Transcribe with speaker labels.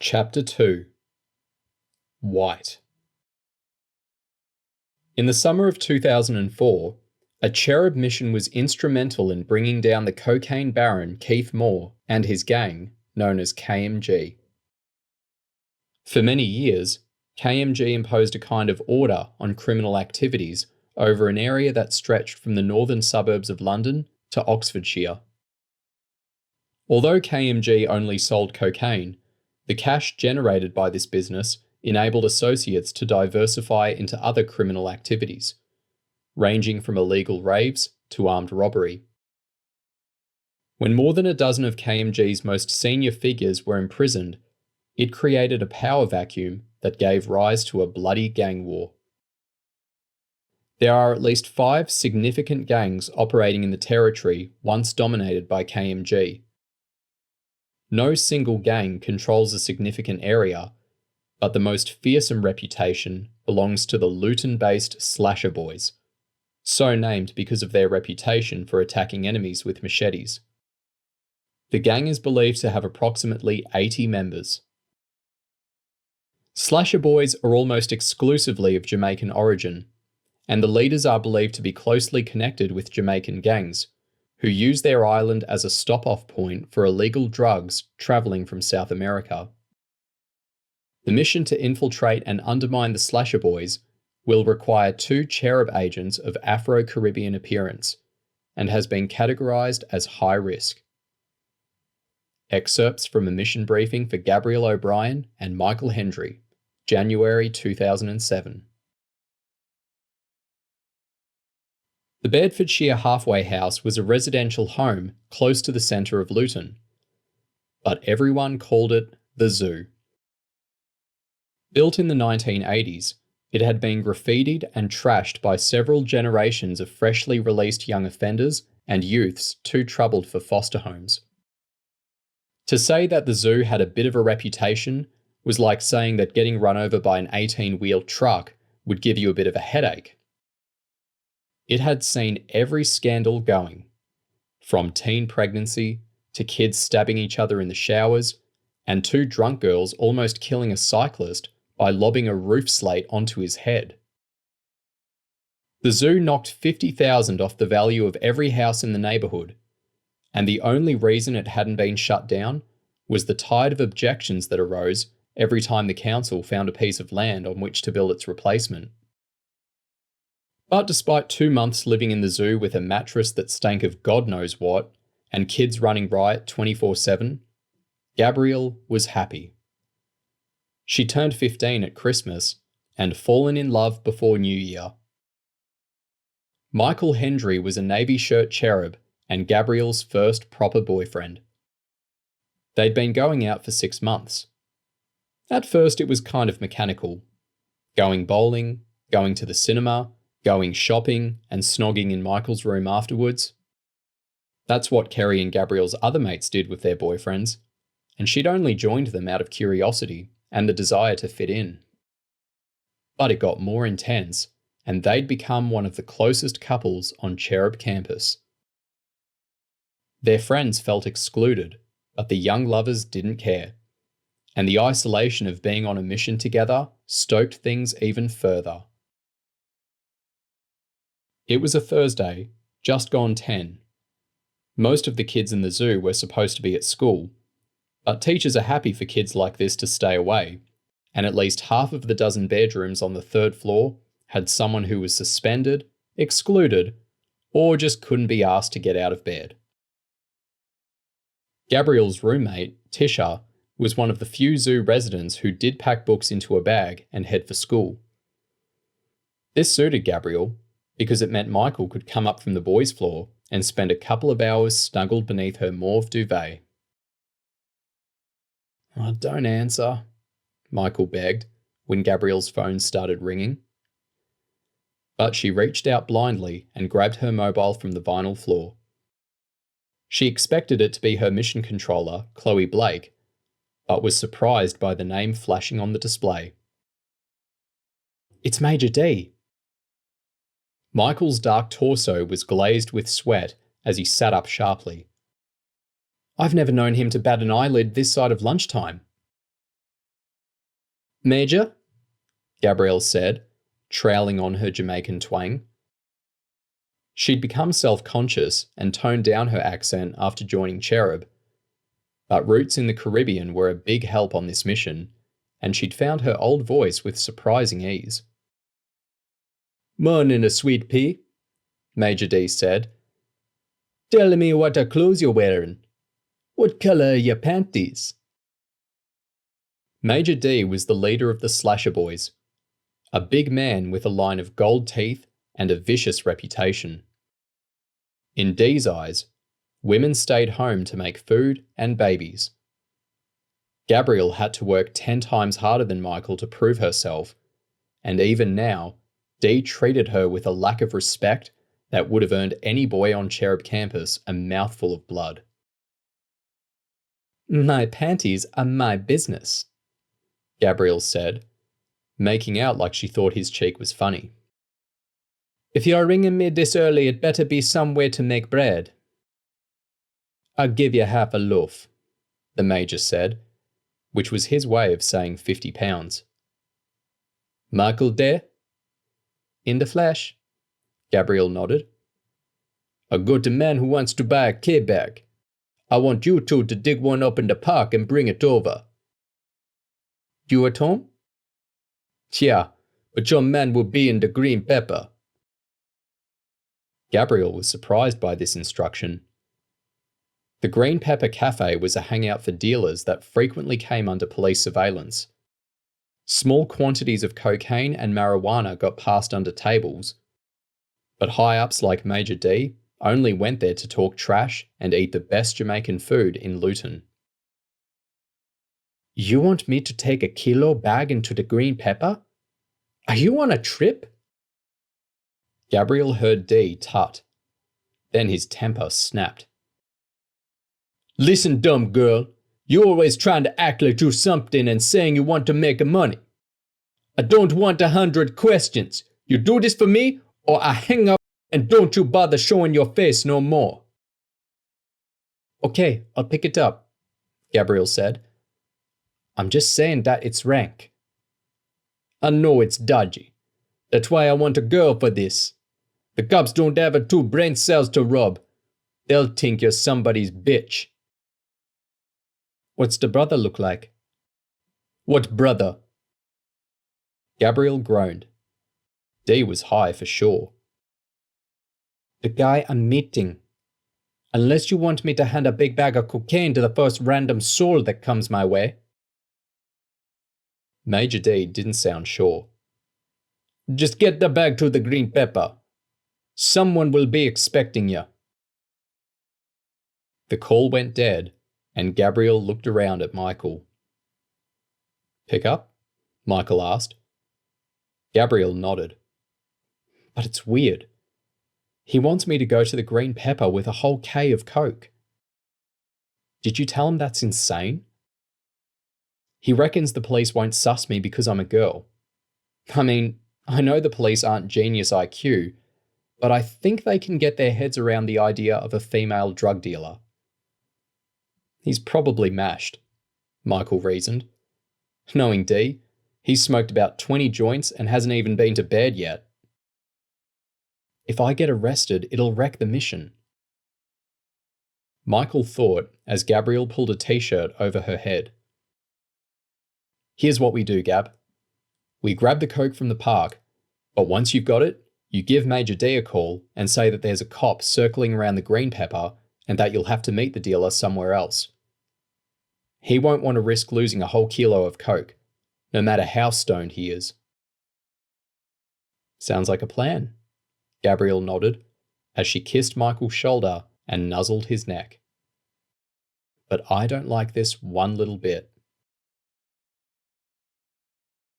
Speaker 1: Chapter 2 White. In the summer of 2004, a Cherub mission was instrumental in bringing down the cocaine baron Keith Moore and his gang, known as KMG. For many years, KMG imposed a kind of order on criminal activities over an area that stretched from the northern suburbs of London to Oxfordshire. Although KMG only sold cocaine, the cash generated by this business enabled associates to diversify into other criminal activities, ranging from illegal raves to armed robbery. When more than a dozen of KMG's most senior figures were imprisoned, it created a power vacuum that gave rise to a bloody gang war. There are at least 5 significant gangs operating in the territory once dominated by KMG. No single gang controls a significant area, but the most fearsome reputation belongs to the Luton-based Slasher Boys, so named because of their reputation for attacking enemies with machetes. The gang is believed to have approximately 80 members. Slasher Boys are almost exclusively of Jamaican origin, and the leaders are believed to be closely connected with Jamaican gangs, who use their island as a stop-off point for illegal drugs travelling from South America. The mission to infiltrate and undermine the Slasher Boys will require 2 Cherub agents of Afro-Caribbean appearance, and has been categorised as high risk. Excerpts from a mission briefing for Gabriel O'Brien and Michael Hendry, January 2007. The Bedfordshire Halfway House was a residential home close to the centre of Luton, but everyone called it the Zoo. Built in the 1980s, it had been graffitied and trashed by several generations of freshly released young offenders and youths too troubled for foster homes. To say that the Zoo had a bit of a reputation was like saying that getting run over by an 18-wheeled truck would give you a bit of a headache. It had seen every scandal going, from teen pregnancy to kids stabbing each other in the showers, and 2 drunk girls almost killing a cyclist by lobbing a roof slate onto his head. The Zoo knocked $50,000 off the value of every house in the neighbourhood, and the only reason it hadn't been shut down was the tide of objections that arose every time the council found a piece of land on which to build its replacement. But despite 2 months living in the Zoo with a mattress that stank of God knows what, and kids running riot 24/7, Gabrielle was happy. She turned 15 at Christmas and fallen in love before New Year. Michael Hendry was a navy shirt cherub and Gabrielle's first proper boyfriend. They'd been going out for 6 months. At first it was kind of mechanical. Going bowling, going to the cinema, going shopping and snogging in Michael's room afterwards. That's what Kerry and Gabrielle's other mates did with their boyfriends, and she'd only joined them out of curiosity and the desire to fit in. But it got more intense, and they'd become one of the closest couples on Cherub campus. Their friends felt excluded, but the young lovers didn't care, and the isolation of being on a mission together stoked things even further. It was a Thursday, just gone 10. Most of the kids in the Zoo were supposed to be at school, but teachers are happy for kids like this to stay away, and at least half of the dozen bedrooms on the 3rd floor had someone who was suspended, excluded, or just couldn't be asked to get out of bed. Gabrielle's roommate, Tisha, was one of the few Zoo residents who did pack books into a bag and head for school. This suited Gabrielle, because it meant Michael could come up from the boys' floor and spend a couple of hours snuggled beneath her mauve duvet. "Oh, don't answer," Michael begged when Gabrielle's phone started ringing. But she reached out blindly and grabbed her mobile from the vinyl floor. She expected it to be her mission controller, Chloe Blake, but was surprised by the name flashing on the display. "It's Major D." Michael's dark torso was glazed with sweat as he sat up sharply. "I've never known him to bat an eyelid this side of lunchtime." Major? Gabrielle said, trailing on her Jamaican twang. She'd become self-conscious and toned down her accent after joining Cherub, but roots in the Caribbean were a big help on this mission, and she'd found her old voice with surprising ease. "Mornin', a sweet pea," Major D said. "Tell me what clothes you're wearing. What colour are your panties?" Major D was the leader of the Slasher Boys, a big man with a line of gold teeth and a vicious reputation. In D's eyes, women stayed home to make food and babies. Gabrielle had to work 10 times harder than Michael to prove herself, and even now, D treated her with a lack of respect that would have earned any boy on Cherub campus a mouthful of blood. "My panties are my business," Gabrielle said, making out like she thought his cheek was funny. "If you're ringing me this early, it better be somewhere to make bread." "I'll give you half a loaf," the Major said, which was his way of saying 50 pounds. "Michael there?" "In the flesh," Gabrielle nodded. "I got a man who wants to buy a K-bag. I want you two to dig one up in the park and bring it over." "You at home?" "Yeah, but your man will be in the green pepper." Gabrielle was surprised by this instruction. The Green Pepper Cafe was a hangout for dealers that frequently came under police surveillance. Small quantities of cocaine and marijuana got passed under tables, but high-ups like Major D only went there to talk trash and eat the best Jamaican food in Luton. "You want me to take a kilo bag into the Green Pepper? Are you on a trip?" Gabrielle heard D tut. Then his temper snapped. "Listen, dumb girl. You're always trying to act like you're something and saying you want to make money. I don't want 100 questions. You do this for me, or I hang up and don't you bother showing your face no more." "Okay, I'll pick it up," Gabrielle said. "I'm just saying that it's rank." "I know it's dodgy. That's why I want a girl for this. The cops don't have 2 brain cells to rub. They'll think you're somebody's bitch." "What's the brother look like?" "What brother?" Gabrielle groaned. D was high for sure. "The guy I'm meeting. Unless you want me to hand a big bag of cocaine to the first random soul that comes my way." Major D didn't sound sure. "Just get the bag to the Green Pepper. Someone will be expecting you." The call went dead, and Gabrielle looked around at Michael. "Pick up?" Michael asked. Gabrielle nodded. "But it's weird. He wants me to go to the Green Pepper with a whole K of coke." "Did you tell him that's insane?" "He reckons the police won't suss me because I'm a girl. I mean, I know the police aren't genius IQ, but I think they can get their heads around the idea of a female drug dealer." "He's probably mashed," Michael reasoned. Knowing D, he's smoked about 20 joints and hasn't even been to bed yet. "If I get arrested, it'll wreck the mission." Michael thought as Gabrielle pulled a t-shirt over her head. "Here's what we do, Gab. We grab the coke from the park, but once you've got it, you give Major D a call and say that there's a cop circling around the Green Pepper and that you'll have to meet the dealer somewhere else. He won't want to risk losing a whole kilo of coke, no matter how stoned he is." "Sounds like a plan," Gabrielle nodded as she kissed Michael's shoulder and nuzzled his neck. "But I don't like this one little bit."